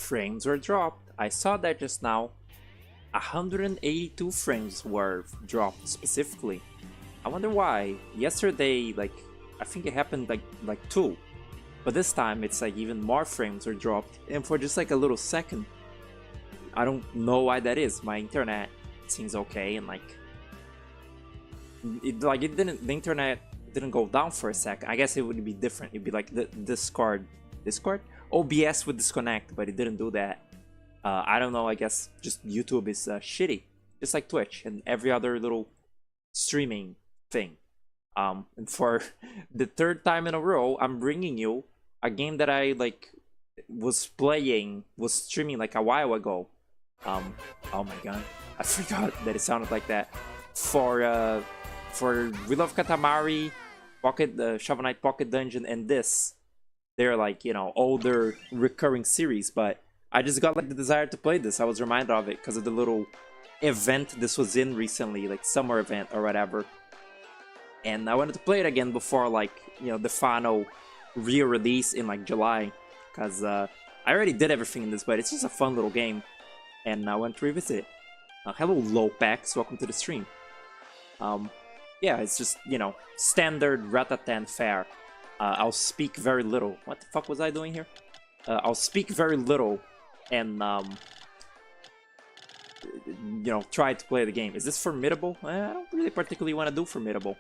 frames were dropped. I saw that just now. 182 frames were dropped specifically. I wonder why. Yesterday, like, I think it happened like 2. But this time it's like even more frames were dropped. And for just like a little second. I don't know why that is. My internet seems okay and like the internet didn't go down for a second. I guess it would be different. It'd be like the Discord OBS would disconnect, but it didn't do that. I don't know. I guess just YouTube is shitty, just like Twitch and every other little streaming thing. And for the 3rd time in a row, I'm bringing you a game that I like was streaming like a while ago. Oh my god, I forgot that it sounded like that. For We Love Katamari, Shovel Knight Pocket Dungeon, and this, they're like, you know, older recurring series, but I just got like the desire to play this. I was reminded of it because of the little event this was in recently, like summer event or whatever. And I wanted to play it again before, like, you know, the final re-release in like July, because I already did everything in this, but it's just a fun little game, and I want to revisit it. Hello Lopax, welcome to the stream. Yeah, it's just, you know, standard Ratatan fare. I'll speak very little. What the fuck was I doing here? I'll speak very little and, you know, try to play the game. Is this formidable? I don't really particularly want to do formidable.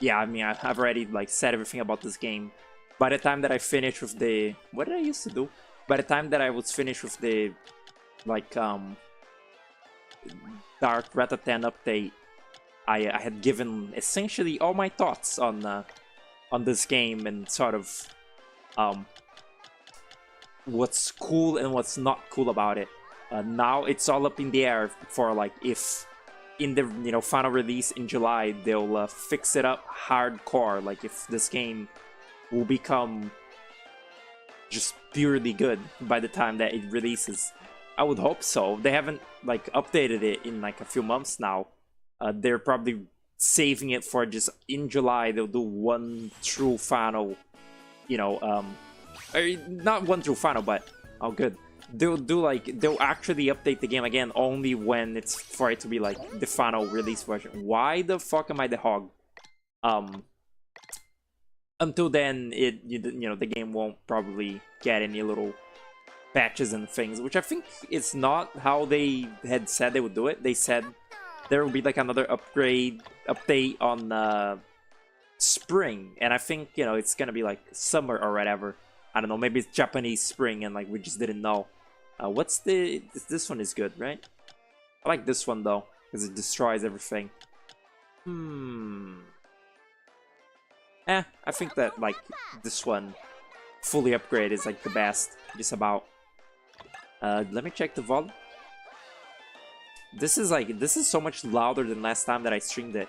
Yeah, I mean, I've already, like, said everything about this game. By the time that I finish with the... What did I used to do? By the time that I was finished with the, like, Dark Ratatan update, I had given essentially all my thoughts on this game and sort of what's cool and what's not cool about it. Now it's all up in the air for like if in the, you know, final release in July they'll fix it up hardcore, like if this game will become just purely good by the time that it releases. I would hope so. They haven't like updated it in like a few months now. They're probably saving it for just in July. They'll do one true final, you know, not one true final, but oh good. They'll actually update the game again only when it's for it to be like the final release version. Why the fuck am I the hog? Until then, you know, the game won't probably get any little patches and things, which I think is not how they had said they would do it. They said there will be like another update on spring, and I think, you know, it's gonna be like summer or whatever. I don't know, maybe it's Japanese spring and like we just didn't know. This one is good, right? I like this one though, because it destroys everything. I think that like this one fully upgraded is like the best, just about. Let me check the volume. This is so much louder than last time that I streamed it.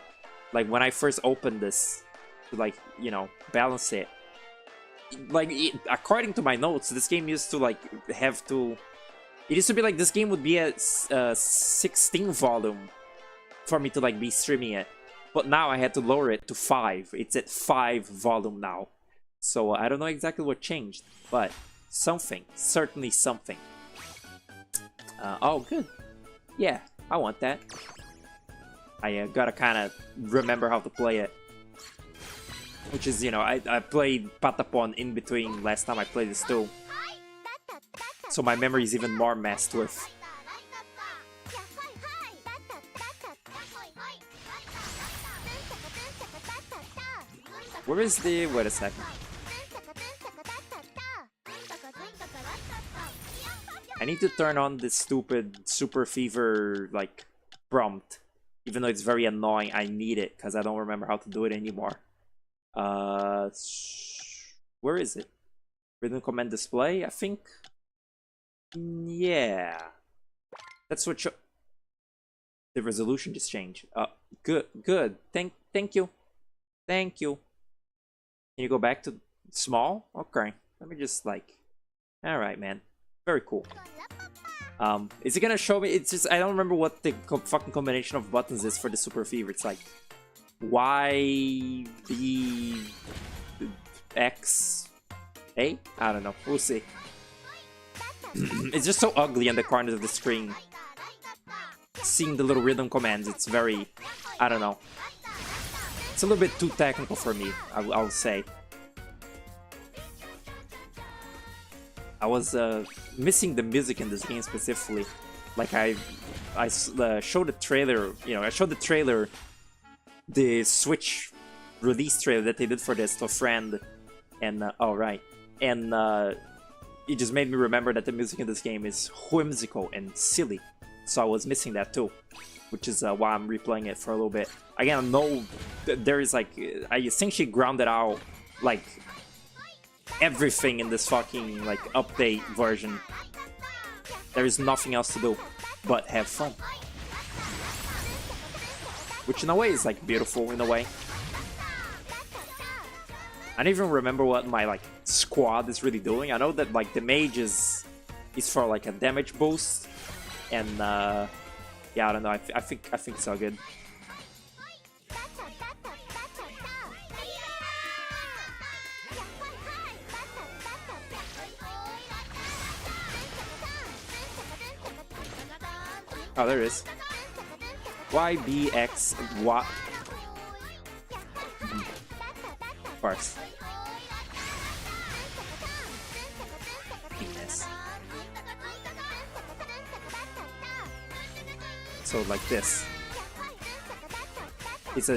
Like when I first opened this to, like, you know, balance it. Like according to my notes, this game used to like have to. It used to be like this game would be at 16 volume for me to like be streaming it, but now I had to lower it to 5. It's at 5 volume now, so I don't know exactly what changed, but something, certainly something. Oh, good. Yeah, I want that. I gotta kind of remember how to play it. Which is, you know, I played Patapon in between last time I played this too. So my memory is even more messed with. Where is the... Wait a second. I need to turn on this stupid Super Fever, like, prompt. Even though it's very annoying, I need it, because I don't remember how to do it anymore. Where is it? Rhythm command display, I think? Yeah. That's what the resolution just changed. Good. Thank you. Thank you. Can you go back to small? Okay. Let me just like... Alright, man. Very cool. Is it gonna show me? It's just, I don't remember what the fucking combination of buttons is for the Super Fever. It's like Y, B, X, A? I don't know. We'll see. It's just so ugly on the corners of the screen. Seeing the little rhythm commands, it's very... I don't know. It's a little bit too technical for me, I'll say. I was missing the music in this game specifically. Like I showed the trailer, I showed the trailer, the Switch release trailer that they did for this to a friend, and it just made me remember that the music in this game is whimsical and silly, so I was missing that too, which is why I'm replaying it for a little bit. Again, I know there is like, I essentially grounded out like everything in this fucking like update version. There is nothing else to do but have fun, which in a way is like beautiful in a way. I don't even remember what my like squad is really doing. I know that like the mage is for like a damage boost, and yeah, I don't know. I think it's all good. Oh, there it is. YBX what? Of course. Penis. So like this. It's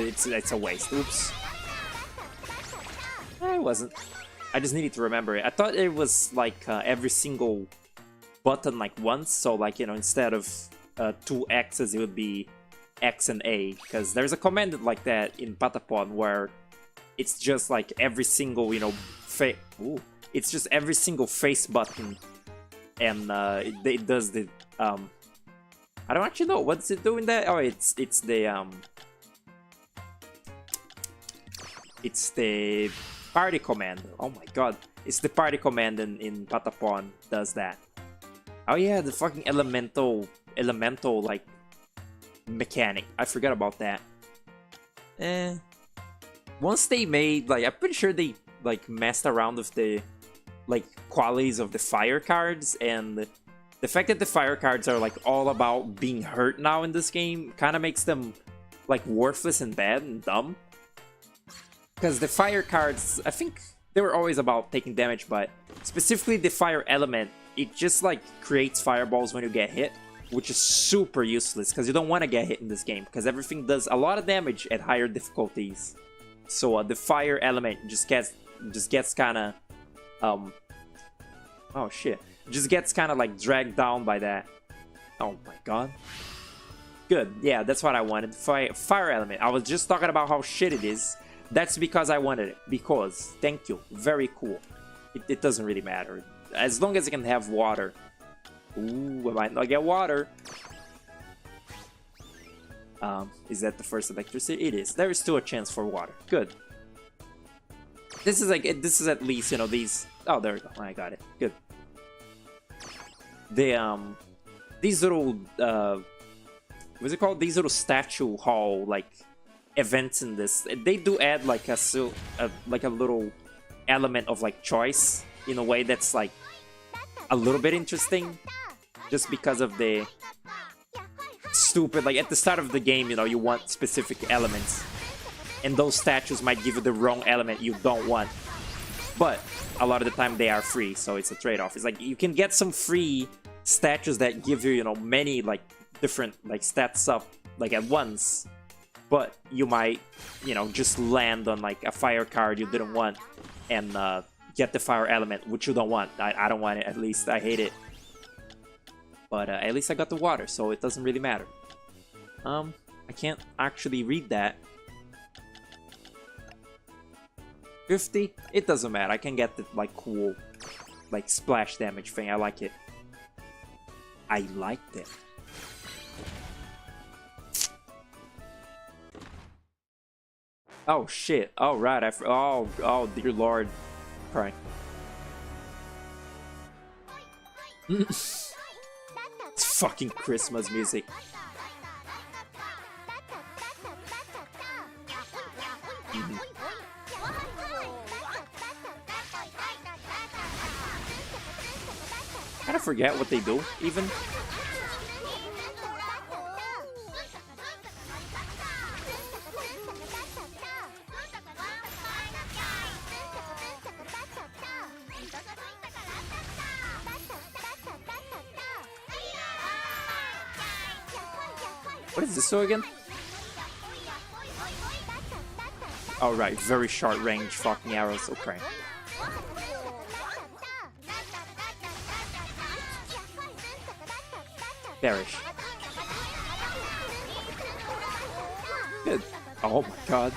a waste. Oops. It wasn't. I just needed to remember it. I thought it was like every single button like once. So like, instead of 2 X's, it would be X and A, because there's a command like that in Patapon where it's just like every single, it's just every single face button, and it does the I don't actually know what's it doing that. Oh, it's the party command. Oh my god, it's the party command in Patapon does that. Oh yeah, the fucking elemental like mechanic. I forgot about that. Once they made like, I'm pretty sure they like messed around with the like qualities of the fire cards, and the fact that the fire cards are like all about being hurt now in this game kind of makes them like worthless and bad and dumb. Because the fire cards, I think they were always about taking damage, but specifically the fire element, it just like creates fireballs when you get hit, which is super useless because you don't want to get hit in this game because everything does a lot of damage at higher difficulties. So the fire element just gets kind of oh shit, just gets kind of like dragged down by that. Oh my god. Good, yeah, that's what I wanted. Fire element. I was just talking about how shit it is. That's because I wanted it. Because, thank you, very cool. It doesn't really matter as long as it can have water. Ooh, I might not get water. Is that the first electricity? It is. There is still a chance for water. Good. This is at least, these... Oh, there we go. I got it. Good. These little, what's it called? These little statue hall, like, events in this, they do add, like, a little element of, like, choice in a way that's, like, a little bit interesting. Just because of the stupid, like, at the start of the game, you want specific elements. And those statues might give you the wrong element you don't want. But a lot of the time they are free, so it's a trade-off. It's like, you can get some free statues that give you, many, like, different, like, stats up, like, at once. But you might, just land on, like, a fire card you didn't want and get the fire element, which you don't want. I don't want it, at least. I hate it. But at least I got the water, so it doesn't really matter. I can't actually read that. 50? It doesn't matter. I can get the, like, cool, like, splash damage thing. I like it. I liked it. Oh, shit. Oh, right. Oh, dear lord. Crying. It's fucking Christmas music. kind of forget what they do, even. What is this so again? Alright, very short range fucking arrows, okay. Perish. Good. Oh my god.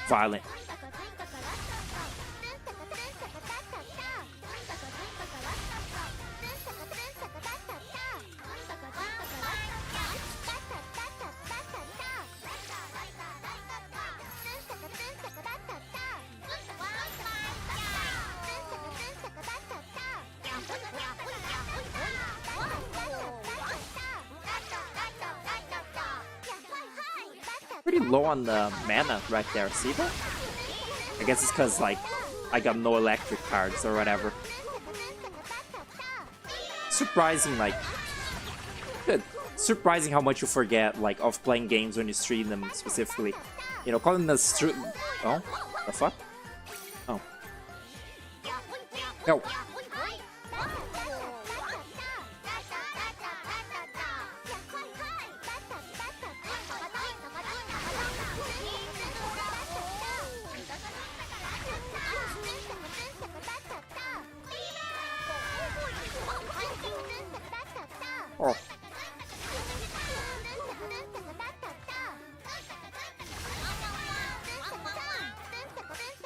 Violent. Pretty low on the mana right there, see that? I guess it's because, like, I got no electric cards or whatever. Surprising, like... Good. Surprising how much you forget, like, of playing games when you stream them specifically. You know, calling the Oh? The fuck? Oh. No. Oh.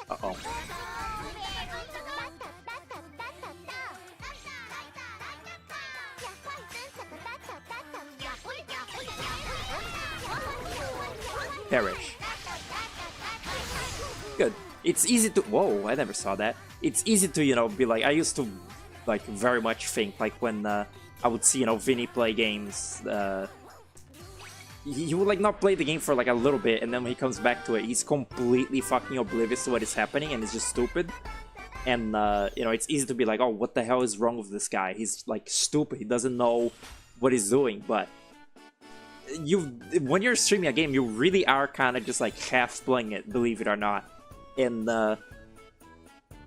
Uh-oh. Perish. Good. It's easy to... Whoa, I never saw that. It's easy to, you know, be like... I used to, like, very much think, like, when I would see, you know, Vinny play games, he would, like, not play the game for, like, a little bit, and then when he comes back to it, he's completely fucking oblivious to what is happening, and it's just stupid. And, you know, it's easy to be like, oh, what the hell is wrong with this guy? He's, like, stupid. He doesn't know what he's doing, but... when you're streaming a game, you really are kind of just, like, half playing it, believe it or not. And,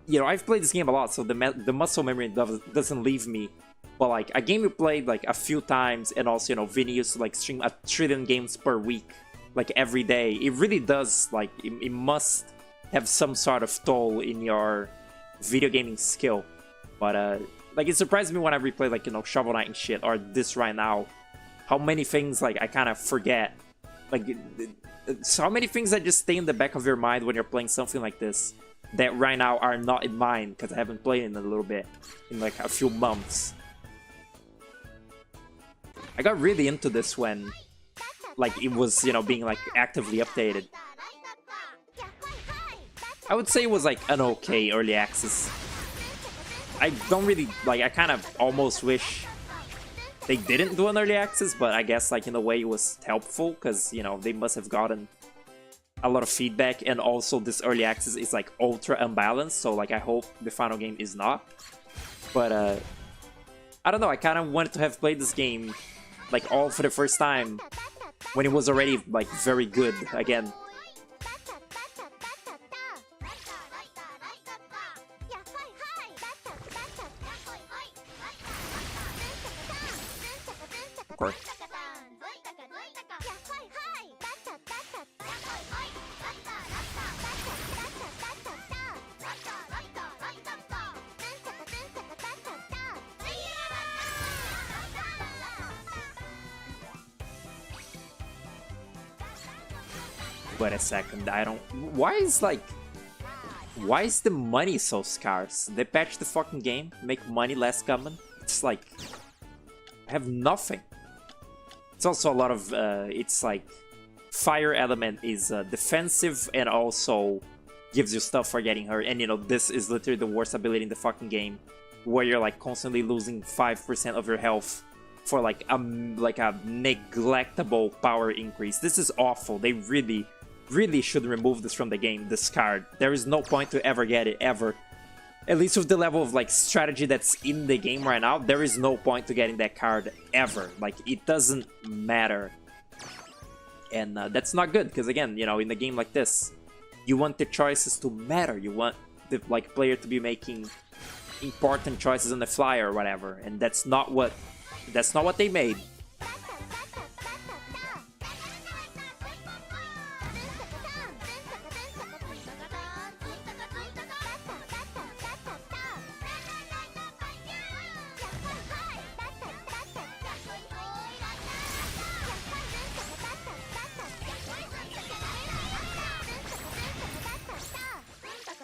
you know, I've played this game a lot, so the muscle memory doesn't leave me. But, like, a game you played, like, a few times, and also, you know, Vinny used to, like, stream 1 trillion games per week, like, every day. It really does, like, it must have some sort of toll in your video gaming skill. But, like, it surprised me when I replay, like, you know, Shovel Knight and shit, or this right now. How many things, like, I kind of forget. Like, so how many things that just stay in the back of your mind when you're playing something like this that right now are not in mind, because I haven't played in a little bit, in, like, a few months. I got really into this when, like, it was, you know, being, like, actively updated. I would say it was, like, an okay early access. I don't really, like, I kind of almost wish they didn't do an early access, but I guess, like, in a way it was helpful, because, you know, they must have gotten a lot of feedback, and also this early access is, like, ultra unbalanced, so, like, I hope the final game is not. But, I don't know, I kind of wanted to have played this game, like, all for the first time, when it was already, like, very good again. Of course. Wait a second, I don't... Why is the money so scarce? They patched the fucking game, make money less common. It's like... I have nothing. It's also a lot of... it's like... Fire element is defensive and also gives you stuff for getting hurt. And, you know, this is literally the worst ability in the fucking game, where you're, like, constantly losing 5% of your health for, like a neglectable power increase. This is awful. They really should remove this from the game, this card. There is no point to ever get it, ever. At least with the level of like strategy that's in the game right now, there is no point to getting that card ever. Like, it doesn't matter. And that's not good, because again, you know, in a game like this, you want the choices to matter. You want the like player to be making important choices on the fly or whatever, and that's not what they made.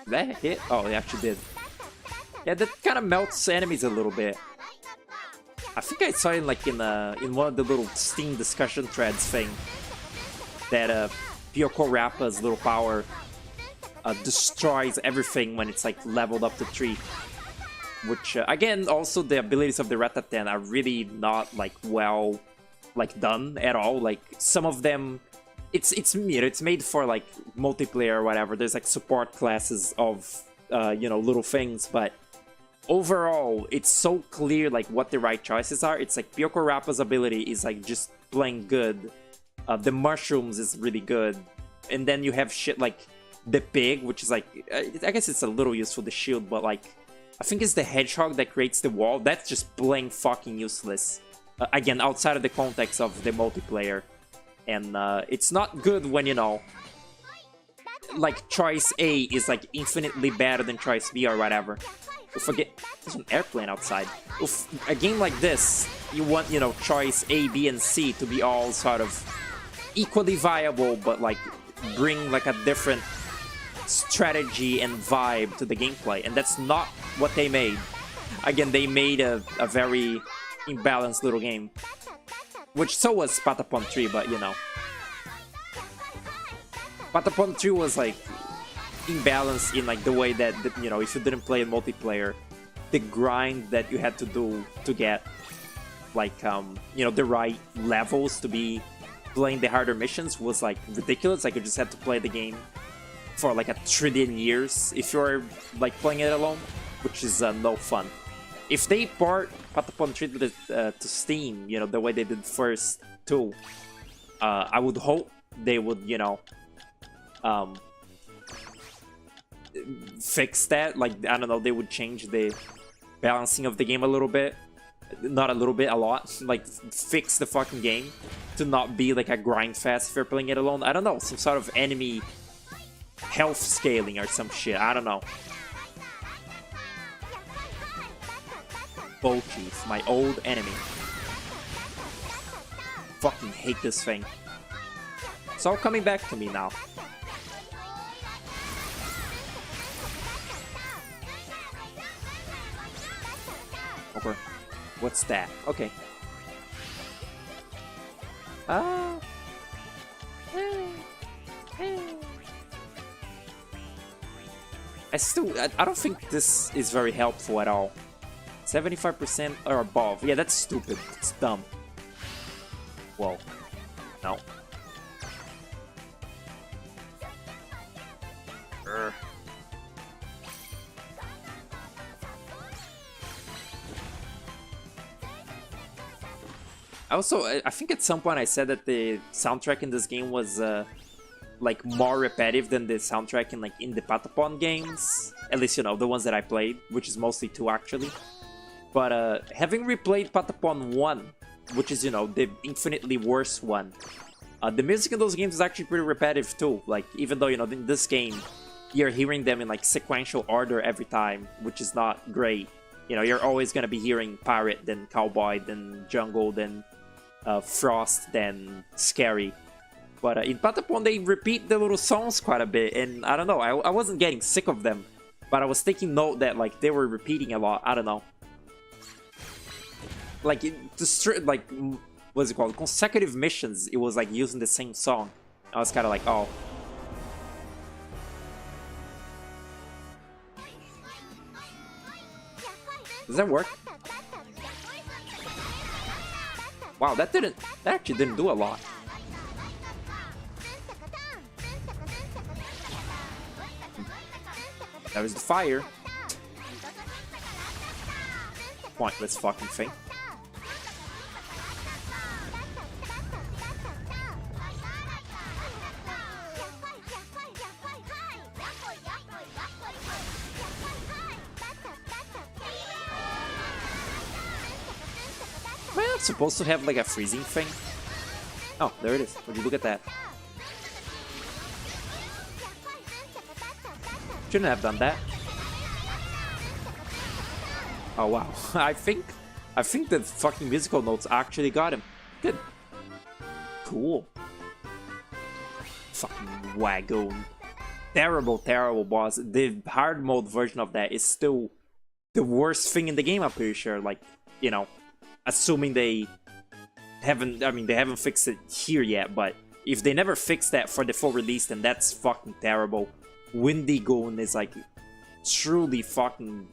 That hit? Oh, it actually did. Yeah, that kind of melts enemies a little bit. I think I saw it like in one of the little Steam discussion threads thing that Pyoko Rappa's little power destroys everything when it's like leveled up to 3. Which again, also the abilities of the Ratatan are really not like well done at all. Like some of them, it's you know, it's made for like multiplayer or whatever. There's like support classes of you know, little things, but overall it's so clear like what the right choices are. It's like Pyoko Rappa's ability is like just plain good. The mushrooms is really good, and then you have shit like the pig, which is like I guess it's a little useful, the shield, but like I think it's the hedgehog that creates the wall. That's just plain fucking useless. Again, outside of the context of the multiplayer. And it's not good when, you know, like choice A is like infinitely better than choice B or whatever. Forget, there's an airplane outside. If a game like this, you want, you know, choice A, B, and C to be all sort of equally viable, but like bring like a different strategy and vibe to the gameplay, and that's not what they made. Again, they made a very imbalanced little game, which so was Patapon 3, but you know, Patapon 3 was like imbalanced in like the way that, you know, if you didn't play in multiplayer, the grind that you had to do to get like you know, the right levels to be playing the harder missions was like ridiculous. Like you just had to play the game for like 1 trillion years if you're like playing it alone, which is no fun. If they port Patapon 3 to Steam, you know, the way they did first 2, I would hope they would, you know, fix that. Like, I don't know, they would change the balancing of the game a little bit. Not a little bit, a lot. Like, fix the fucking game to not be like a grind fest if you're playing it alone. I don't know, some sort of enemy health scaling or some shit. I don't know. Bow Chief, my old enemy. Fucking hate this thing. It's all coming back to me now. Okay. What's that? Okay. I don't think this is very helpful at all. 75% or above. Yeah, that's stupid. It's dumb. Whoa. No. I think at some point I said that the soundtrack in this game was like more repetitive than the soundtrack in like in the Patapon games. At least, you know, the ones that I played, which is mostly 2 actually. But having replayed Patapon 1, which is, you know, the infinitely worse one, the music in those games is actually pretty repetitive too. Like, even though, you know, in this game, you're hearing them in like sequential order every time, which is not great. You know, you're always gonna be hearing Pirate, then Cowboy, then Jungle, then Frost, then Scary. But in Patapon, they repeat the little songs quite a bit, and I don't know, I wasn't getting sick of them, but I was taking note that like they were repeating a lot. I don't know. Like, like, what's it called? Consecutive missions, it was like using the same song. I was kind of like, oh. Does that work? Wow, that actually didn't do a lot. That was the fire. pointless fucking thing. Am I not supposed to have like a freezing thing? Oh, there it is. Would you look at that? Shouldn't have done that. Oh wow. I think the fucking musical notes actually got him. Good. Cool. Fucking wagoon. Terrible, terrible boss. The hard mode version of that is still the worst thing in the game, I'm pretty sure. Like, you know, assuming they haven't, I mean, they haven't fixed it here yet, but if they never fix that for the full release, then that's fucking terrible. Windy Goon is like truly fucking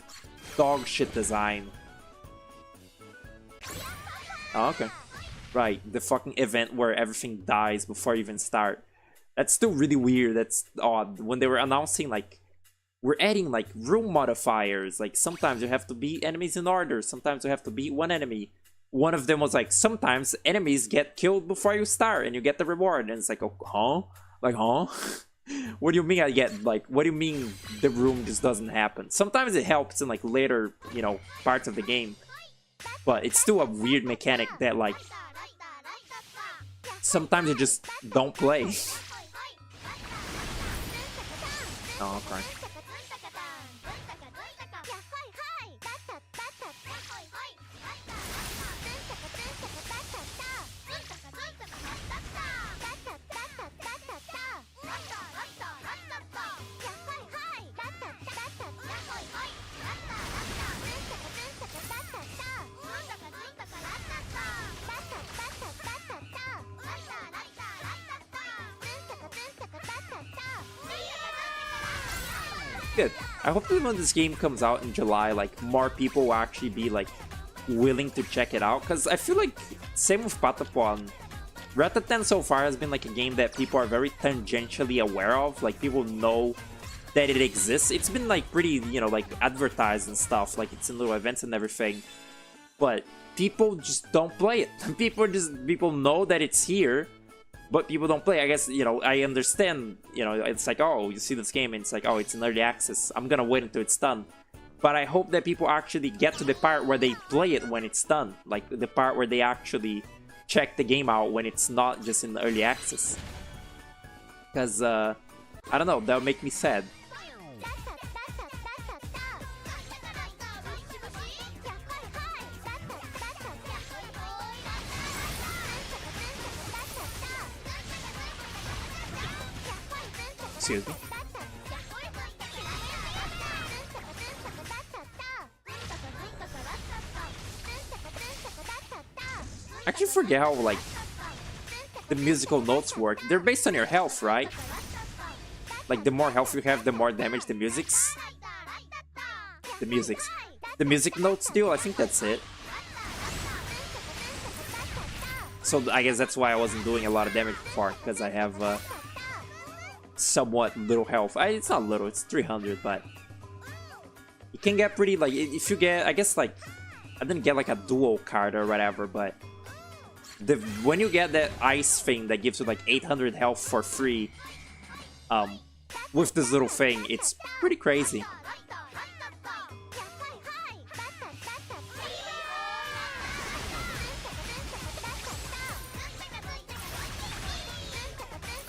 dog shit design. Oh, okay. Right, the fucking event where everything dies before you even start. That's still really weird. That's odd. When they were announcing, like, we're adding, like, room modifiers. Like, sometimes you have to beat enemies in order. Sometimes you have to beat one enemy. One of them was like, sometimes enemies get killed before you start and you get the reward. And it's like, oh, huh? Like, huh? What do you mean I get, like, what do you mean the room just doesn't happen? Sometimes it helps in, like, later, you know, parts of the game. But it's still a weird mechanic that, like, sometimes you just don't play. Oh, okay. Good. I hope that when this game comes out in July, like, more people will actually be, like, willing to check it out. Because I feel like, same with Patapon, Ratatan so far has been, like, a game that people are very tangentially aware of. Like, people know that it exists. It's been, like, pretty, you know, like, advertised and stuff. Like, it's in little events and everything. But people just don't play it. People know that it's here, but people don't play. I guess, you know, I understand, you know, it's like, oh, you see this game and it's like, oh, it's in early access. I'm gonna wait until it's done. But I hope that people actually get to the part where they play it when it's done. Like, the part where they actually check the game out when it's not just in early access. Because, I don't know, that would make me sad. Excuse me. I actually forget how, like, the musical notes work. They're based on your health, right? Like, the more health you have, the more damage the music notes do. I think that's it. So I guess that's why I wasn't doing a lot of damage before, because I have somewhat little health. It's not little, it's 300, but you can get pretty, like, if you get, I guess, like, I didn't get like a dual card or whatever, but when you get that ice thing that gives you like 800 health for free, with this little thing, it's pretty crazy.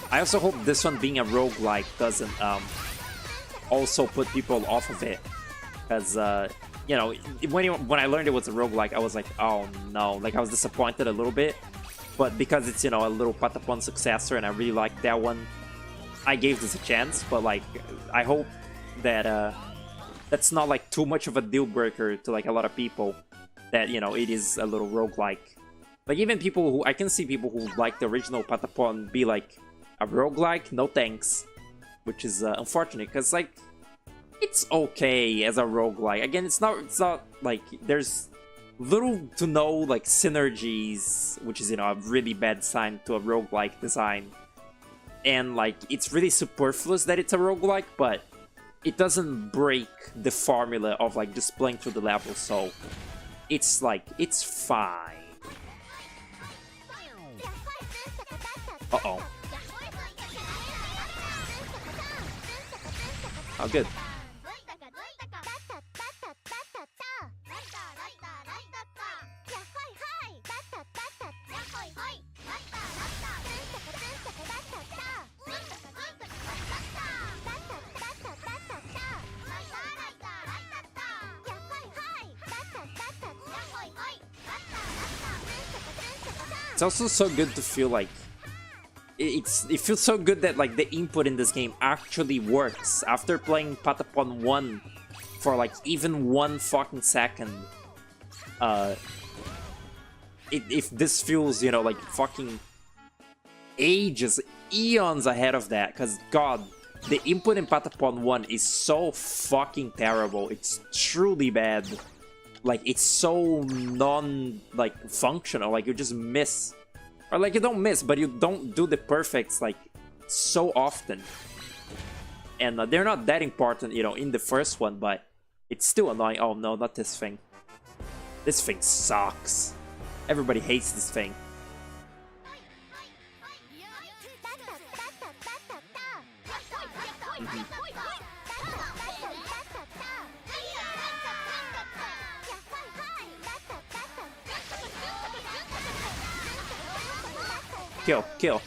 I also hope this one being a roguelike doesn't also put people off of it. Because, you know, when I learned it was a roguelike, I was like, oh no. Like, I was disappointed a little bit. But because it's, you know, a little Patapon successor and I really like that one, I gave this a chance. But, like, I hope that that's not, like, too much of a deal breaker to, like, a lot of people. That, you know, it is a little roguelike. Like, even people who, I can see people who like the original Patapon be like, a roguelike? No thanks. Which is unfortunate, because, like, it's okay as a roguelike. Again, it's not like, there's little to no, like, synergies, which is, you know, a really bad sign to a roguelike design. And, like, it's really superfluous that it's a roguelike, but it doesn't break the formula of, like, just playing through the level, so it's like, it's fine. Uh-oh. Oh, good. It's also so good to feel like it feels so good that like the input in this game actually works. After playing Patapon 1 for like even 1 fucking second, if this feels, you know, like fucking ages, eons ahead of that, because god, the input in Patapon 1 is so fucking terrible. It's truly bad. Like, it's so like functional. Like, you just miss, or like you don't miss, but you don't do the perfects like so often. And they're not that important, you know, in the first one, but it's still annoying. Oh no, not this thing. This thing sucks. Everybody hates this thing. Kill, kill.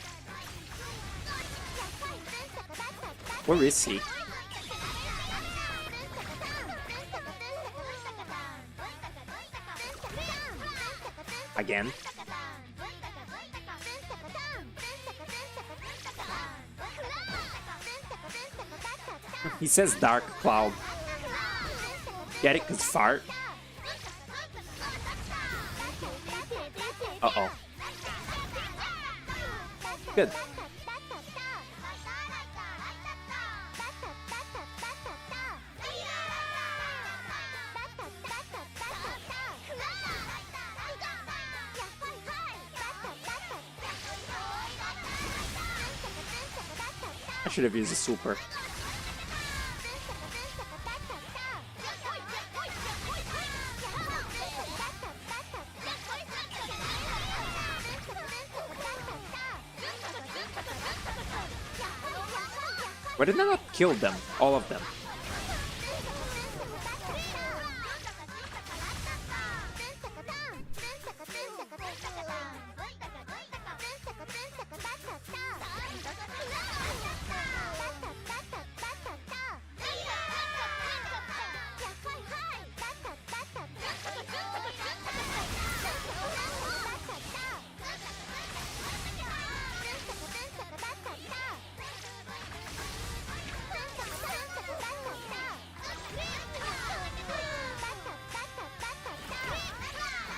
Where is he? Again? He says dark cloud. Get it? 'Cause fart? Uh-oh. Good. I should have used a super. Why did I not kill them? All of them.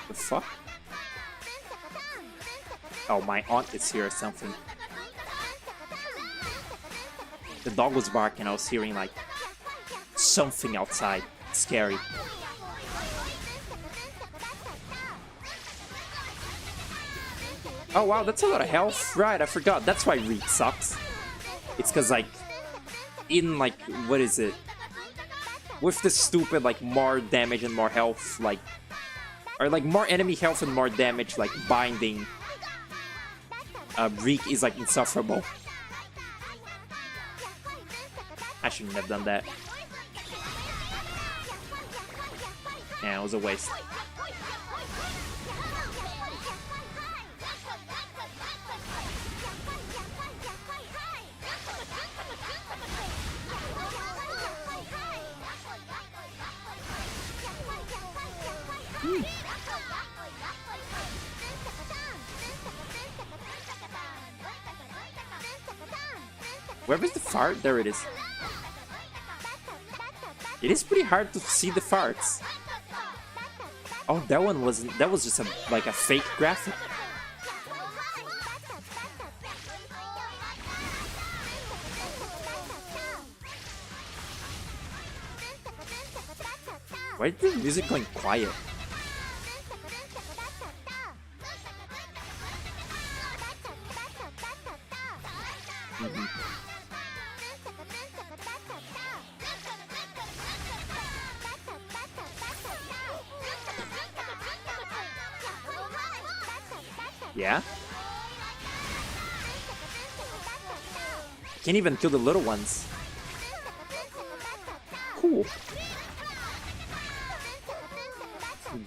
The fuck? Oh, my aunt is here or something. The dog was barking, I was hearing like something outside. Scary. Oh wow, that's a lot of health. Right, I forgot. That's why Reek sucks. It's cause like, in like, what is it? With the stupid like more damage and more health, like, or like more enemy health and more damage, like binding, Reek is like insufferable. I shouldn't have done that. Yeah, it was a waste. Where is the fart? There it is. It is pretty hard to see the farts. Oh, that one wasn't. That was just a, like a fake graphic. Why is the music going quiet? Yeah? Can't even kill the little ones. Cool.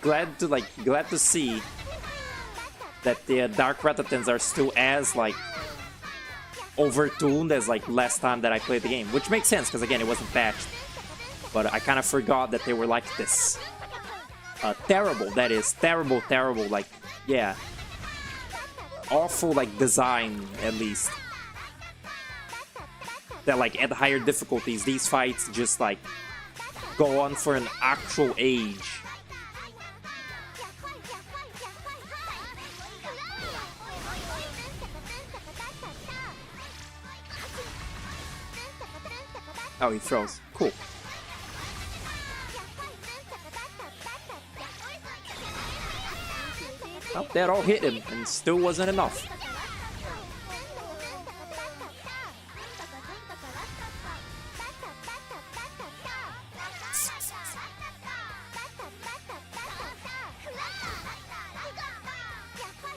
Glad to see that the Dark Ratatans are still as like overtuned as like last time that I played the game, which makes sense because again it wasn't patched. But I kind of forgot that they were like this. Terrible, that is terrible, like yeah, awful like design at least. That like at higher difficulties, these fights just like go on for an actual age. Oh, he throws. Cool. Oh, that all hit him and still wasn't enough.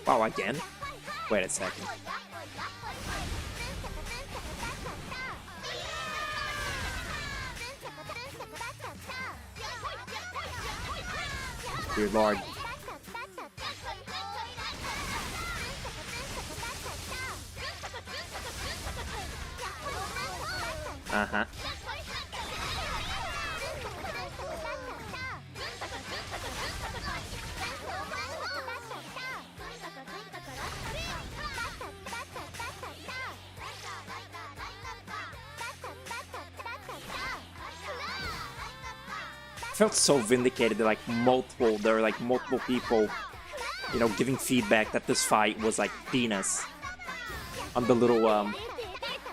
Wow, again? Wait a second. Dear Lord. Uh-huh. Felt so vindicated that there were like multiple people, you know, giving feedback that this fight was like penis on the little on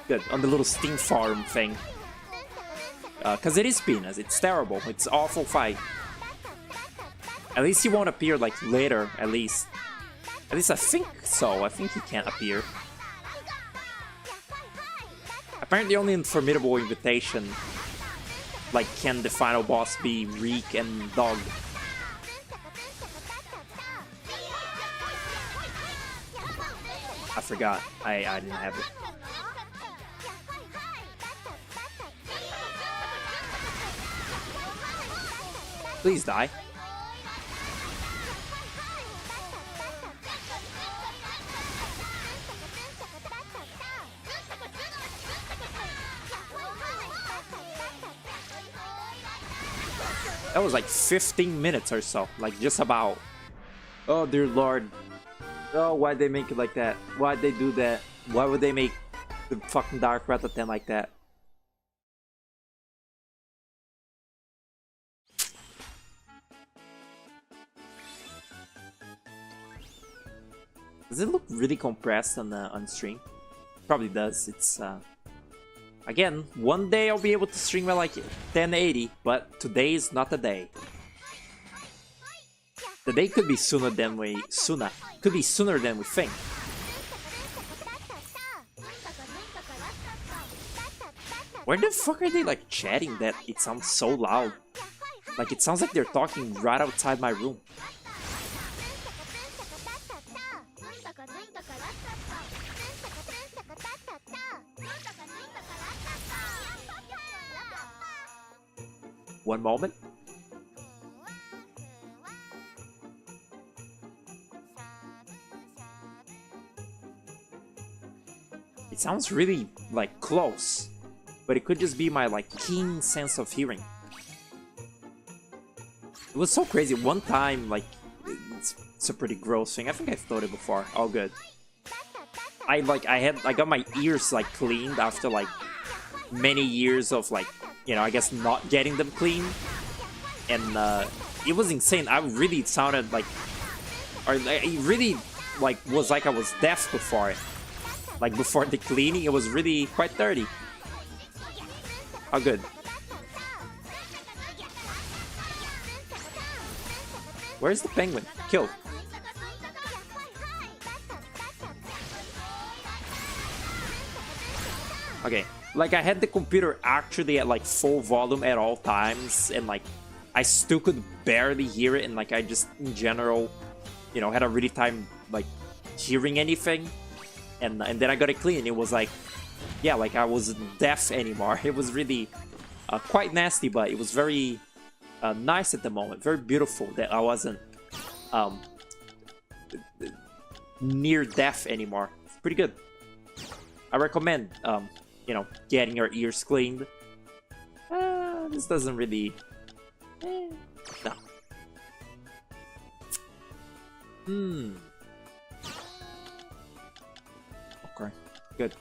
the little Steam farm thing. Cause it is penis, it's terrible, it's awful fight. At least he won't appear like later, at least I think so, I think he can't appear. Apparently only in Formidable Invitation like can the final boss be Reek and Dog. I forgot. I didn't have it. Please die. That was like 15 minutes or so, like just about. Oh dear Lord. Oh, why'd they make it like that? Why'd they do that? Why would they make the fucking Dark Ratatan like that? Does it look really compressed on stream? Probably does. It's again, one day I'll be able to stream at like 1080, but today is not the day. The day could be sooner than we think. Where the fuck are they like chatting that it sounds so loud? Like it sounds like they're talking right outside my room. One moment. It sounds really like close, but it could just be my like keen sense of hearing. It was so crazy. One time, like it's a pretty gross thing. I think I've told it before. All good. I got my ears like cleaned after like many years of like, you know, I guess not getting them clean, and it was insane. I really sounded like, or it really like was like I was deaf before it. Like before the cleaning, it was really quite dirty. Oh, good. Where's the penguin? Kill. Okay. Like, I had the computer actually at, like, full volume at all times, and, like, I still could barely hear it, and, like, I just, in general, you know, had a really time, like, hearing anything, and then I got it clean. It was like, yeah, like I wasn't deaf anymore. It was really quite nasty, but it was very nice at the moment, very beautiful that I wasn't near deaf anymore. It's pretty good. I recommend, you know, getting your ears cleaned. This doesn't really... no. Okay, good.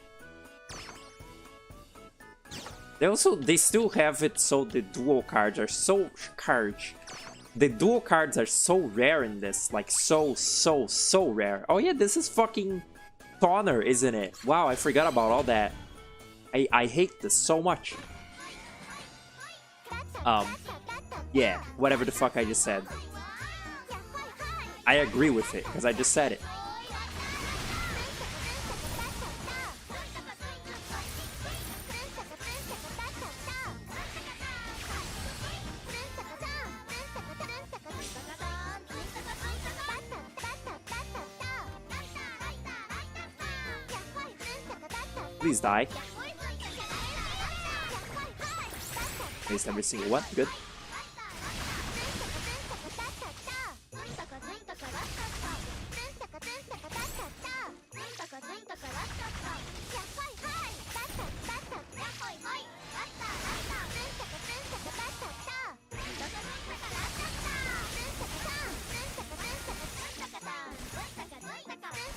They still have it so the dual cards are so the dual cards are so rare in this, like so rare. Oh yeah, this is fucking Toner, isn't it? Wow, I forgot about all that. I hate this so much. Yeah, whatever the fuck I just said. I agree with it, because I just said it. Please die. Waste every single one. Good.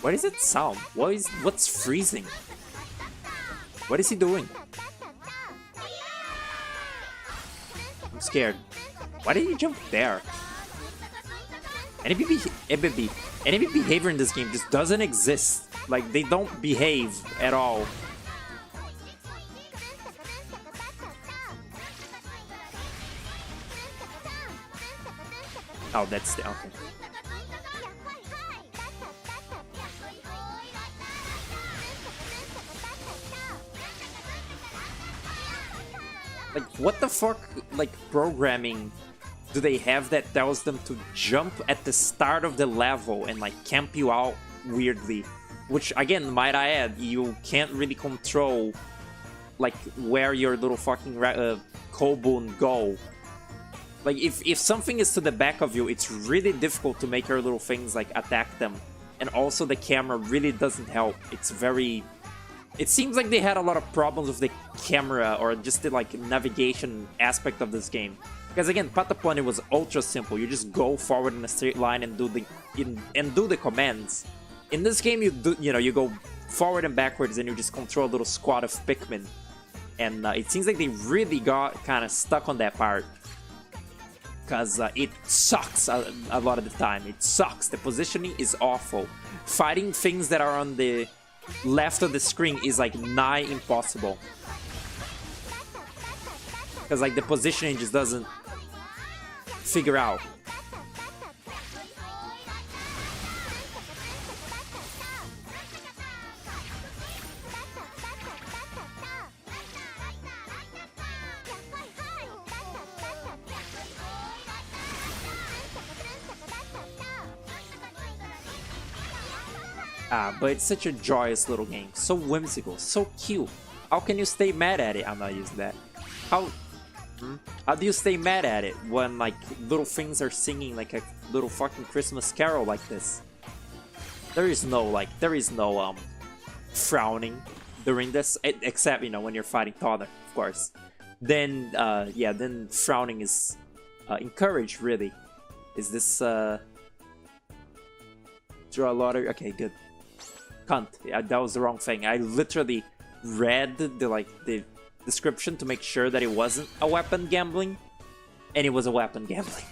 What is it sound? What's freezing? What is he doing? I'm scared. Why did he jump there? Enemy behavior in this game just doesn't exist. Like, they don't behave at all. Oh, that's the... okay. Like, what the fuck, like, programming do they have that tells them to jump at the start of the level and, like, camp you out weirdly? Which, again, might I add, you can't really control, like, where your little fucking Kobun go. Like, if something is to the back of you, it's really difficult to make your little things, like, attack them. And also the camera really doesn't help. It's very... It seems like they had a lot of problems with the camera or just the, like, navigation aspect of this game. Because again, Patapon, it was ultra simple. You just go forward in a straight line and do the commands. In this game, you go forward and backwards, and you just control a little squad of Pikmin. And it seems like they really got kind of stuck on that part. Because it sucks a lot of the time. It sucks. The positioning is awful. Fighting things that are on the left of the screen is like nigh impossible. Because like the positioning just doesn't figure out. But it's such a joyous little game. So whimsical, so cute. How can you stay mad at it? I'm not using that. How do you stay mad at it when like little things are singing like a little fucking Christmas carol like this? There is no frowning during this, except, you know, when you're fighting Toddler, of course. Then yeah, then frowning is encouraged, really. Is this draw a lottery? Okay, good. Cunt. Yeah, that was the wrong thing. I literally read the description to make sure that it wasn't a weapon gambling, and it was a weapon gambling.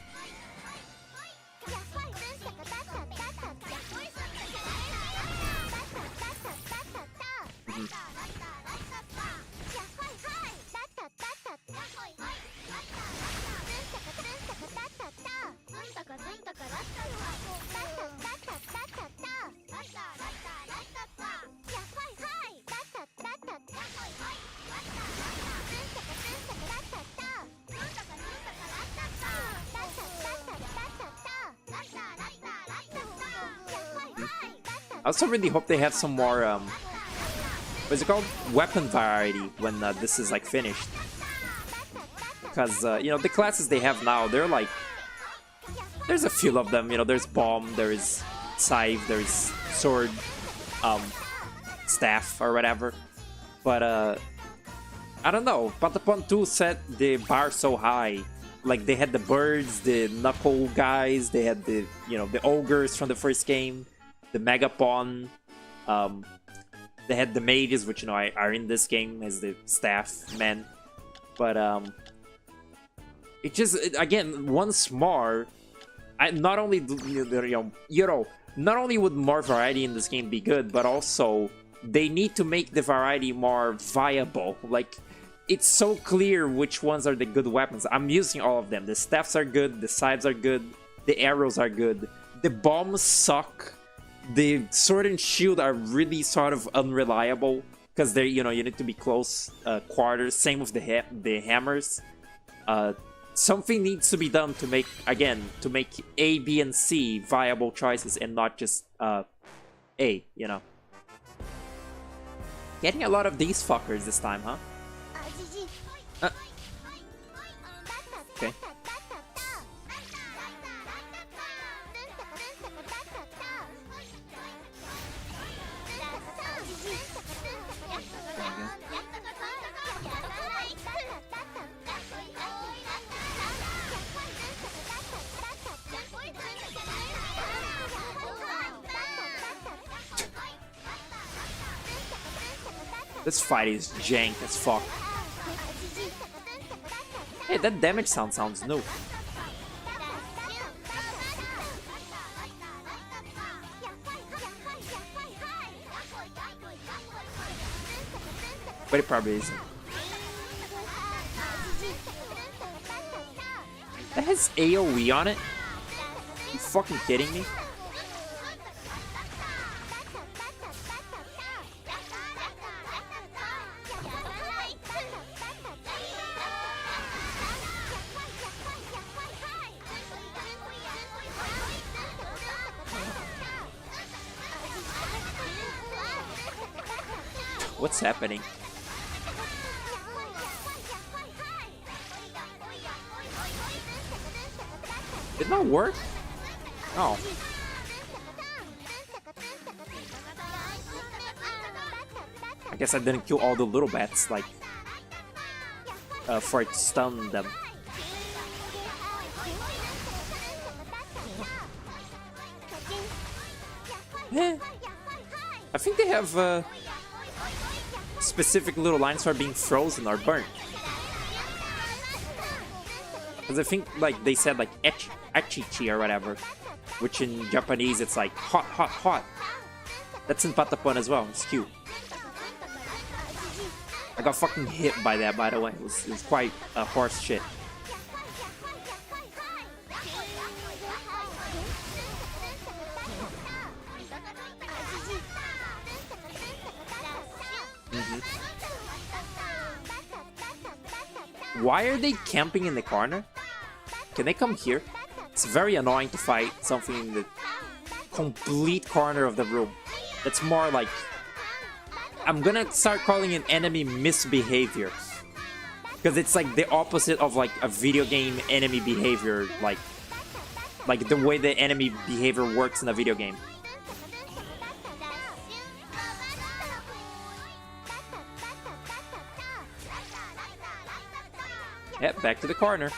I also really hope they have some more, what's it called? Weapon variety when this is like finished. Because, you know, the classes they have now, they're like, there's a few of them, you know, there's bomb, there's scythe, there's sword, staff or whatever. But, I don't know, Patapon 2 set the bar so high. Like, they had the birds, the knuckle guys, they had the, you know, the ogres from the first game, the Megapon, they had the mages, which, you know, are in this game as the staff men. But, it just, again, once more, not only, not only would more variety in this game be good, but also, they need to make the variety more viable. Like, it's so clear which ones are the good weapons. I'm using all of them. The staffs are good, the scythes are good, the arrows are good, the bombs suck, the sword and shield are really sort of unreliable because they're, you know, you need to be close quarters. Same with the hammers. Something needs to be done to make, again, to make A, B, and C viable choices and not just A, you know. Getting a lot of these fuckers this time, huh? Okay. This fight is jank as fuck. Hey, that damage sounds new. But it probably isn't. That has AoE on it? Are you fucking kidding me? What's happening? Did not work? Oh. I guess I didn't kill all the little bats, like, for it to stun them. Yeah. I think they have, specific little lines for being frozen or burnt. Because I think, like, they said, like, achichi or whatever. Which in Japanese, it's like, hot, hot, hot. That's in Patapon as well. It's cute. I got fucking hit by that, by the way. It was quite horse shit. Why are they camping in the corner? Can they come here? It's very annoying to fight something in the complete corner of the room. It's more like... I'm gonna start calling it enemy misbehavior. Because it's like the opposite of like a video game enemy behavior. Like the way the enemy behavior works in a video game. Yep, back to the corner.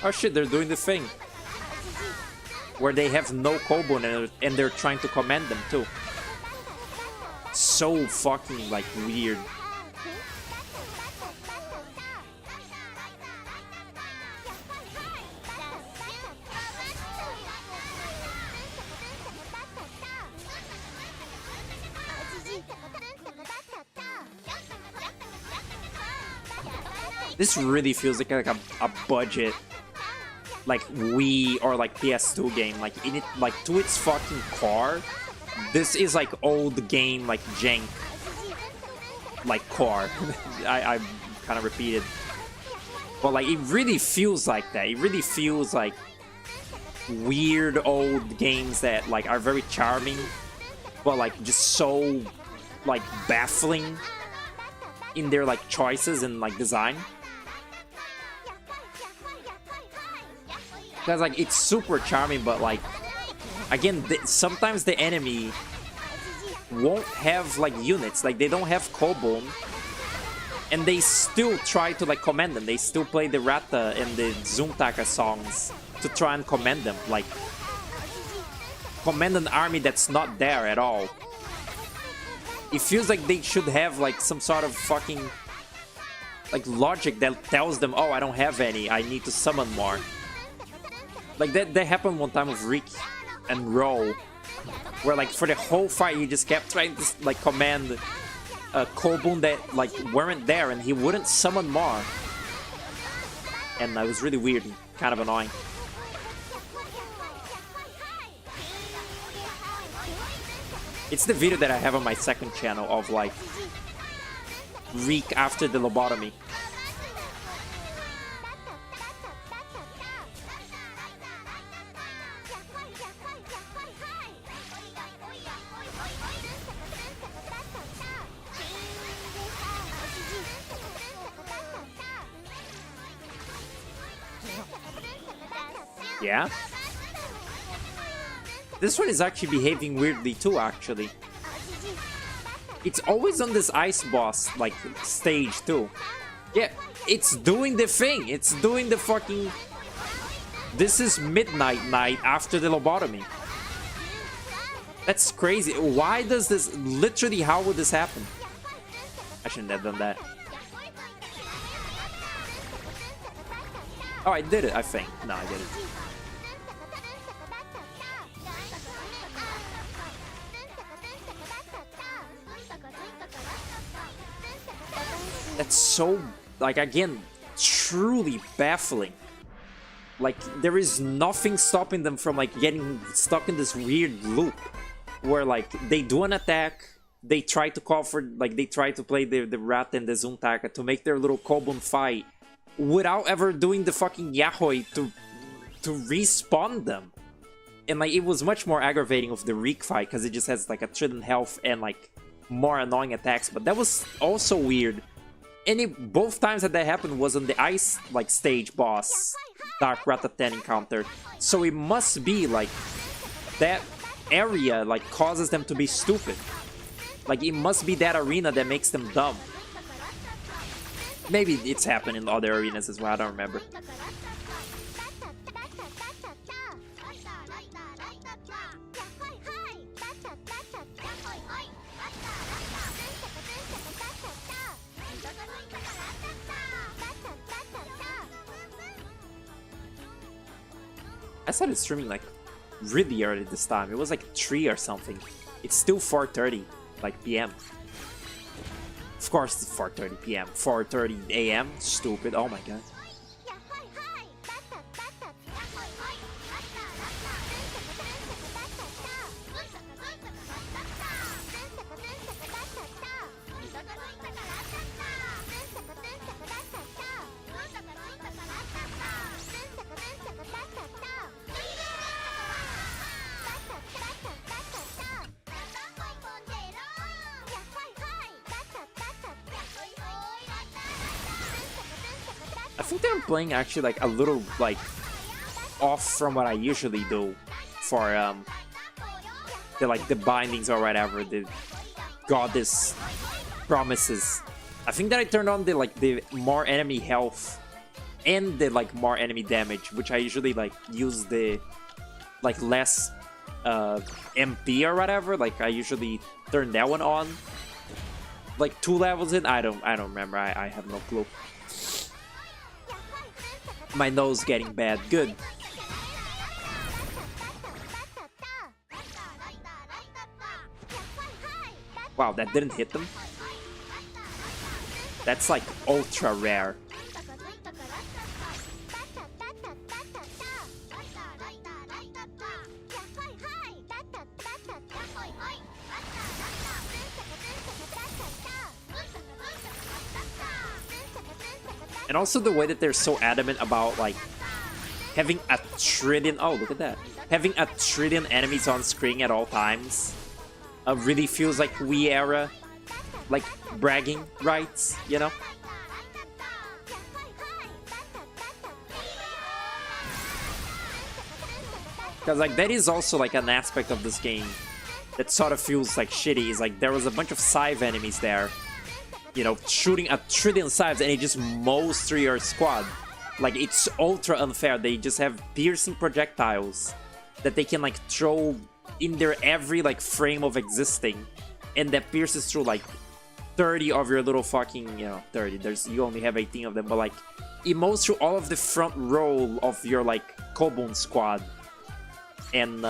Oh shit, they're doing the thing. Where they have no Kobo and they're trying to command them too. So fucking, like, weird. This really feels like a budget, like, Wii or like PS2 game. Like, in it, like, to its fucking core, this is like old game, like jank, like core. I kind of repeated, but like it really feels like that. It really feels like weird old games that like are very charming, but like just so like baffling in their like choices and like design. Because like it's super charming, but like again, sometimes the enemy won't have like units, like they don't have Kobun, and they still try to like command them. They still play the Rata and the Zuntaka songs to try and command them, like command an army that's not there at all. It feels like they should have like some sort of fucking like logic that tells them, oh, I don't have any, I need to summon more. Like that happened one time with Rick and Ro, where like for the whole fight he just kept trying to like command Kobun that like weren't there, and he wouldn't summon more. And that was really weird and kind of annoying. It's the video that I have on my second channel of like Rick after the lobotomy. Yeah? This one is actually behaving weirdly too, actually. It's always on this ice boss, like, stage too. Yeah, it's doing the thing. It's doing the fucking... This is midnight night after the lobotomy. That's crazy. Why does this... Literally, how would this happen? I shouldn't have done that. Oh, I did it, I think. No, I didn't. That's so, like, again, truly baffling. Like, there is nothing stopping them from, like, getting stuck in this weird loop where, like, they do an attack, they try to call for, like, they try to play the Rat and the Zuntaka to make their little Kobun fight without ever doing the fucking Yahoi to respawn them. And, like, it was much more aggravating with the Reek fight because it just has, like, a trillion health and, like, more annoying attacks. But that was also weird. And both times that happened was on the ice, like, stage boss, Dark Ratatan encounter. So it must be, like, that area, like, causes them to be stupid. Like, it must be that arena that makes them dumb. Maybe it's happened in other arenas as well, I don't remember. I started streaming like really early this time. It was like 3 or something. It's still 4:30, like PM. Of course it's 4:30 PM. 4:30 AM? Stupid. Oh my god. I think they're playing actually like a little like off from what I usually do for the bindings or whatever, the goddess promises. I think that I turned on the more enemy health and the like more enemy damage, which I usually like use the like less MP or whatever. Like I usually turn that one on like 2 levels in. I don't remember. I have no clue. My nose getting bad. Good. Wow, that didn't hit them. That's like ultra rare. And also the way that they're so adamant about like having a trillion, oh look at that, having a trillion enemies on screen at all times really feels like Wii era, like bragging rights, you know? Because like that is also like an aspect of this game that sort of feels like shitty. Is like there was a bunch of scythe enemies there, you know, shooting a trillion scythes and it just mows through your squad. Like it's ultra unfair. They just have piercing projectiles that they can like throw in their every like frame of existing, and that pierces through like 30 of your little fucking, you know, 30. You only have 18 of them, but like it mows through all of the front row of your like Kobun squad. And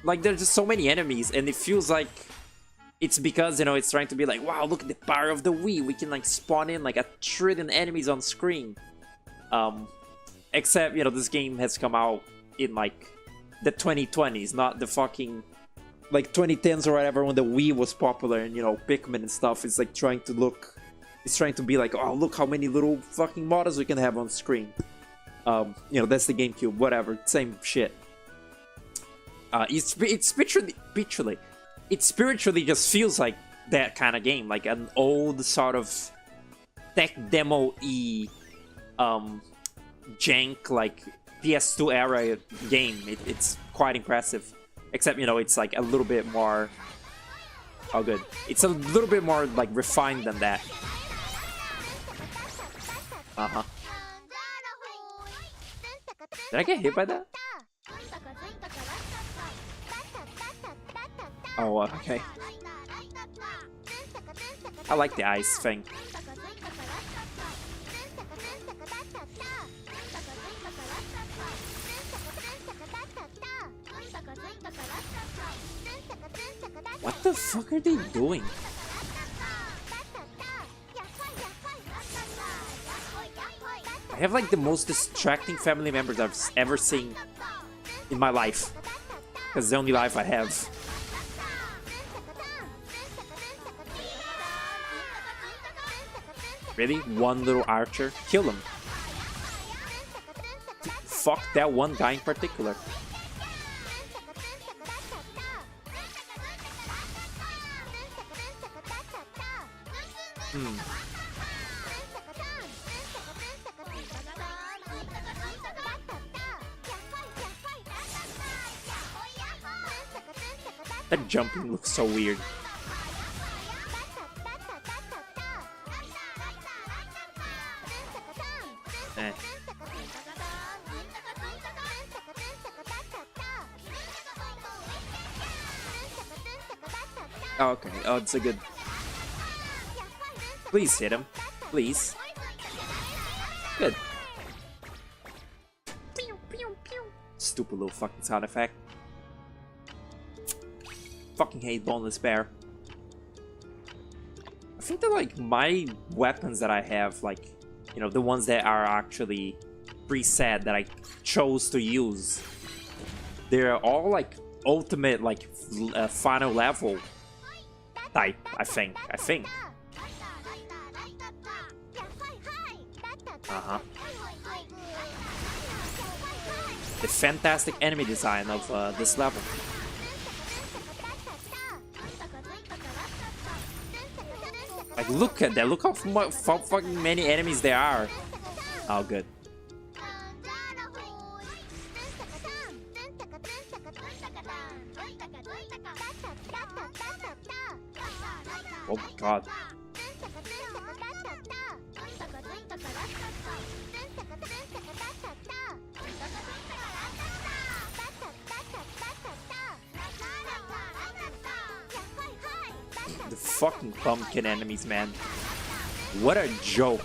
like there's just so many enemies, and it feels like it's because, you know, it's trying to be like, wow, look at the power of the Wii, we can like spawn in like a trillion enemies on screen. Except, you know, this game has come out in like the 2020s, not the fucking like 2010s or whatever, when the Wii was popular, and, you know, Pikmin and stuff is like trying to look, it's trying to be like, oh, look how many little fucking models we can have on screen. You know, that's the GameCube, whatever, same shit. It spiritually just feels like that kind of game, like an old sort of tech demo-y, jank, like PS2 era game. It's quite impressive, except, you know, it's like a little bit more, oh good, it's a little bit more like refined than that. Did I get hit by that? Oh, okay. I like the ice thing. What the fuck are they doing? I have like the most distracting family members I've ever seen in my life. Because it's the only life I have. Really? One little archer? Kill him. Fuck that one guy in particular. That jumping looks so weird. Eh. Oh, okay. Oh, it's a good... Please hit him. Please. Good. Stupid little fucking sound effect. Fucking hate boneless bear. I think that like my weapons that I have, like, you know, the ones that are actually preset that I chose to use, they're all like ultimate, like final level type. I think. The fantastic enemy design of this level. Like, look at that. Look how fucking many enemies there are. Oh, good. Oh my god. The fucking pumpkin enemies, man. What a joke.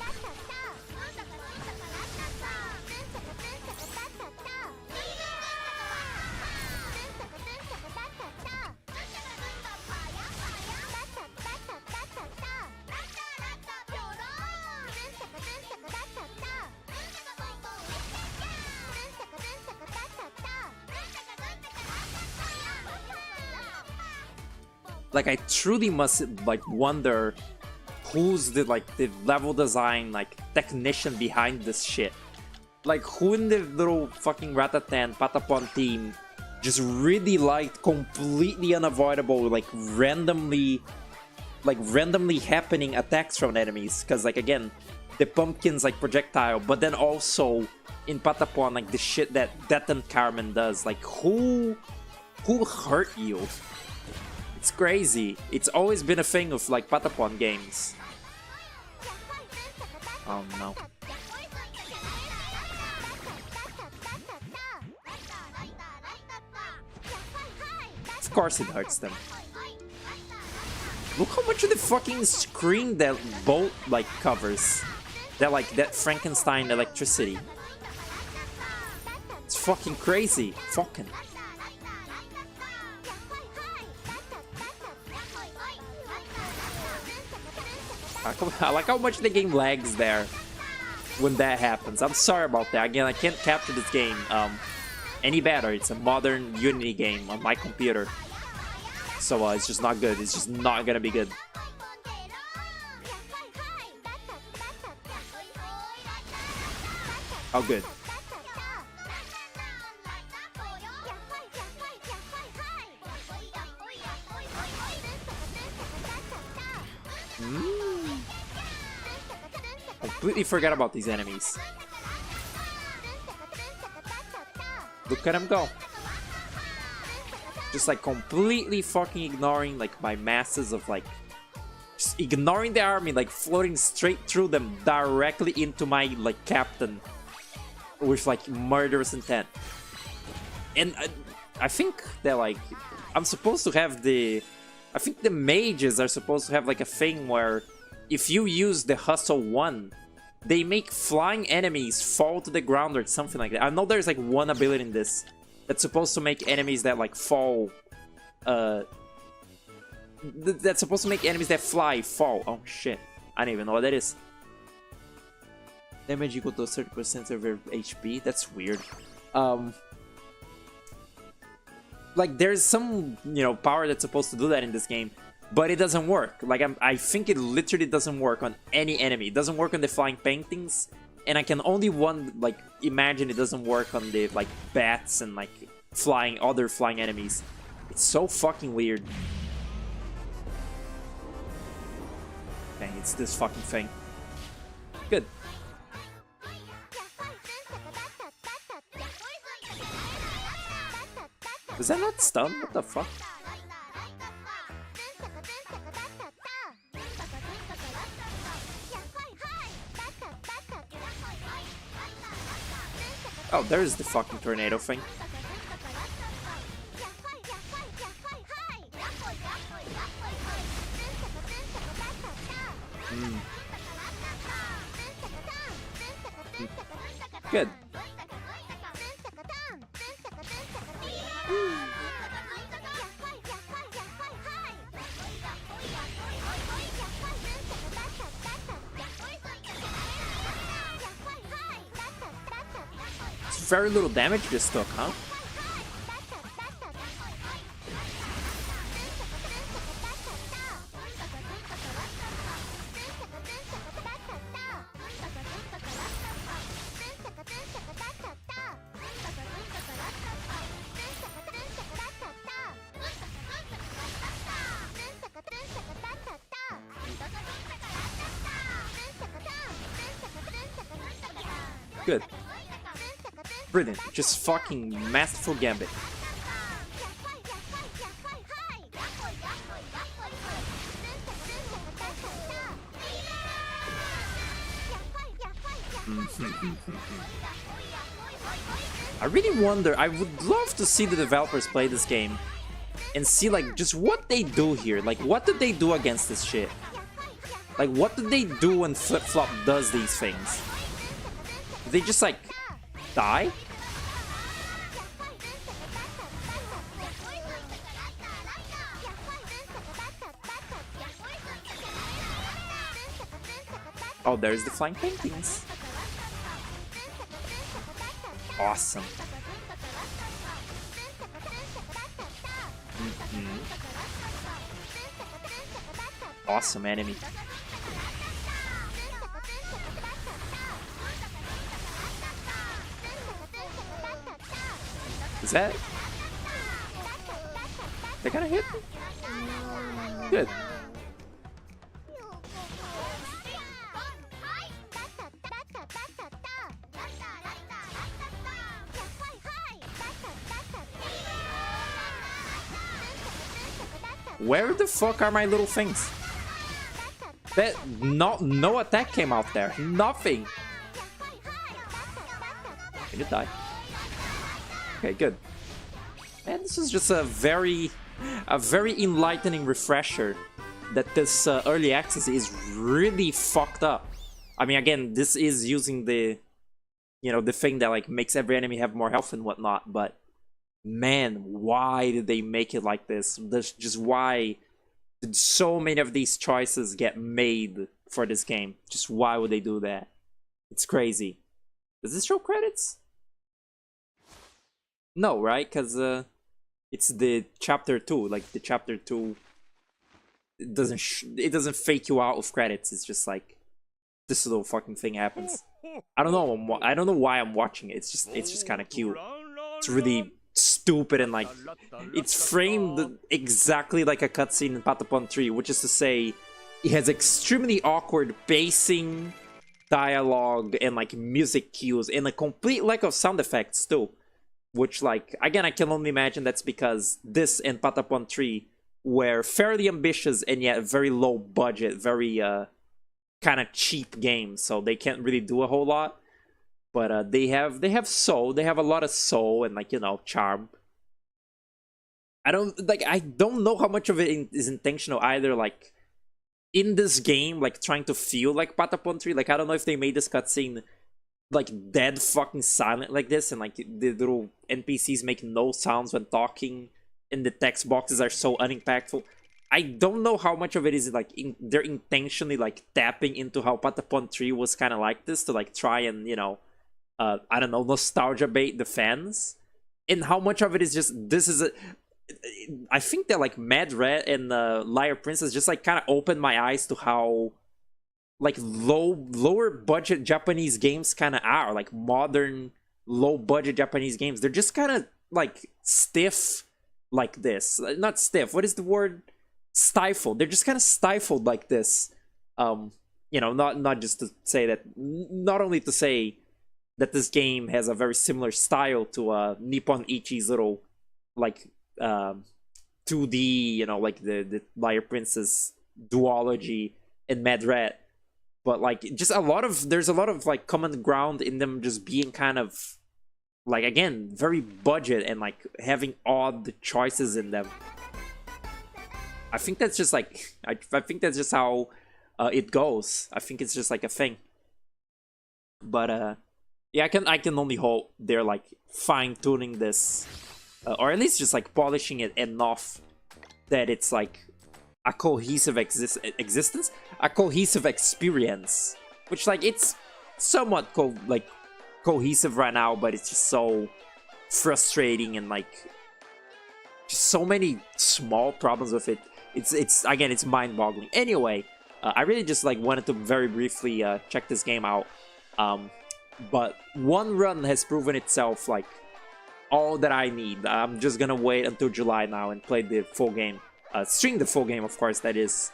Like, I truly must like wonder who's the like the level design like technician behind this shit. Like, who in the little fucking Ratatan Patapon team just really liked completely unavoidable, like randomly happening attacks from enemies? Because, like, again, the pumpkin's like projectile, but then also in Patapon, like the shit that Deton Carmen does. Like, who hurt you? It's crazy. It's always been a thing of like Patapon games. Oh no. Of course it hurts them. Look how much of the fucking screen that bolt like covers. That Frankenstein electricity. It's fucking crazy. Fucking. I like how much the game lags there when that happens. I'm sorry about that. Again, I can't capture this game any better. It's a modern Unity game on my computer. So it's just not good. It's just not gonna be good. Oh, good. Completely forgot about these enemies. Look at him go. Just like completely fucking ignoring like my masses of like just ignoring the army, like floating straight through them directly into my like captain with like murderous intent. And I think that like I'm supposed to have I think the mages are supposed to have like a thing where if you use the Hustle 1, they make flying enemies fall to the ground or something like that. I know there's like one ability in this that's supposed to make enemies that like fall, that's supposed to make enemies that fly fall. Oh shit, I don't even know what that is. Damage equal to 30% of your HP. That's weird. Like there's some, you know, power that's supposed to do that in this game, but it doesn't work. Like I think it literally doesn't work on any enemy. It doesn't work on the flying paintings, and I can only imagine it doesn't work on the like bats and like other flying enemies. It's so fucking weird. Dang, it's this fucking thing. Good. Was that not stun? What the fuck? Oh, there's the fucking tornado thing. Good. Very little damage this took, huh? Good. Brilliant. Just fucking masterful gambit. I really wonder, I would love to see the developers play this game and see like just what they do here. Like what did they do against this shit? Like what did they do when Flip Flop does these things? They just like die? Oh, there's the flying paintings. Awesome. Awesome enemy. Is that gonna hit? Good. Where the fuck are my little things? That no attack came out there. Nothing. Can you die? Okay, good. And this is just a very enlightening refresher that this early access is really fucked up. I mean, again, this is using the, you know, the thing that like makes every enemy have more health and whatnot, but man, why did they make it like this? That's just why did so many of these choices get made for this game? Just why would they do that? It's crazy. Does this show credits? No, right? Because it's the chapter 2. Like the chapter 2, it doesn't fake you out with credits. It's just like this little fucking thing happens. I don't know. I don't know why I'm watching it. It's just kind of cute. It's really stupid and like it's framed exactly like a cutscene in Patapon 3, which is to say, it has extremely awkward pacing, dialogue, and like music cues, and a complete lack of sound effects too. Which, like, again, I can only imagine that's because this and Patapon 3 were fairly ambitious and yet very low budget, very kind of cheap games, so they can't really do a whole lot. But they have soul. They have a lot of soul and, like, you know, charm. I don't know how much of it is intentional either. Like in this game, like trying to feel like Patapon 3. Like I don't know if they made this cutscene like dead fucking silent like this, and like the little NPCs make no sounds when talking, and the text boxes are so unimpactful. I don't know how much of it is like they're intentionally like tapping into how Patapon 3 was kind of like this to like try and, you know, I don't know, nostalgia bait the fans, and how much of it is just this is a. I think that like Mad Rat and Liar Princess just like kind of opened my eyes to how like lower budget Japanese games kind of are, like modern low budget Japanese games. They're just kind of like stiff like this. Not stiff. What is the word? Stifled. They're just kind of stifled like this. You know, not just to say that. Not only to say that this game has a very similar style to Nippon Ichi's little like 2D, you know, like the Liar Princess duology and Mad Rat. But like just there's a lot of like common ground in them just being kind of like, again, very budget and like having odd choices in them. I think that's just like I think that's just how it goes. I think it's just like a thing. But yeah, I can only hope they're like fine-tuning this, or at least just like polishing it enough that it's like a cohesive existence, a cohesive experience, which like it's somewhat cohesive right now, but it's just so frustrating and like just so many small problems with it. It's again, it's mind-boggling. Anyway, I really just like wanted to very briefly check this game out. But one run has proven itself like all that I need. I'm just gonna wait until July now and play the full game. Stream the full game, of course, that is.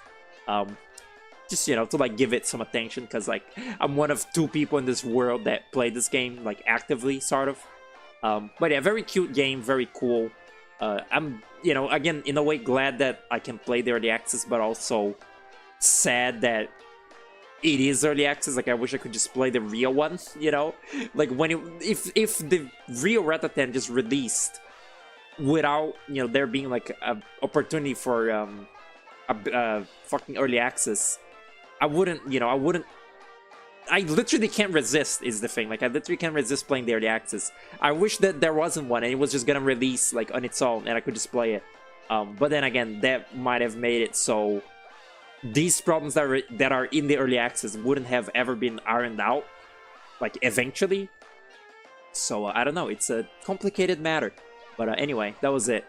Just, you know, to like give it some attention, because like I'm one of 2 people in this world that play this game like actively, sort of. But yeah, very cute game, very cool. I'm, you know, again, in a way glad that I can play the early access, but also sad that it is early access. Like I wish I could just play the real one, you know, like when if the real Ratatan just released without, you know, there being like an opportunity for a fucking early access, I literally can't resist is the thing. Like I literally can't resist playing the early access. I wish that there wasn't one and it was just gonna release like on its own and I could just play it. But then again, that might have made it so these problems that are in the early access wouldn't have ever been ironed out, like eventually. So I don't know, it's a complicated matter. But anyway, that was it.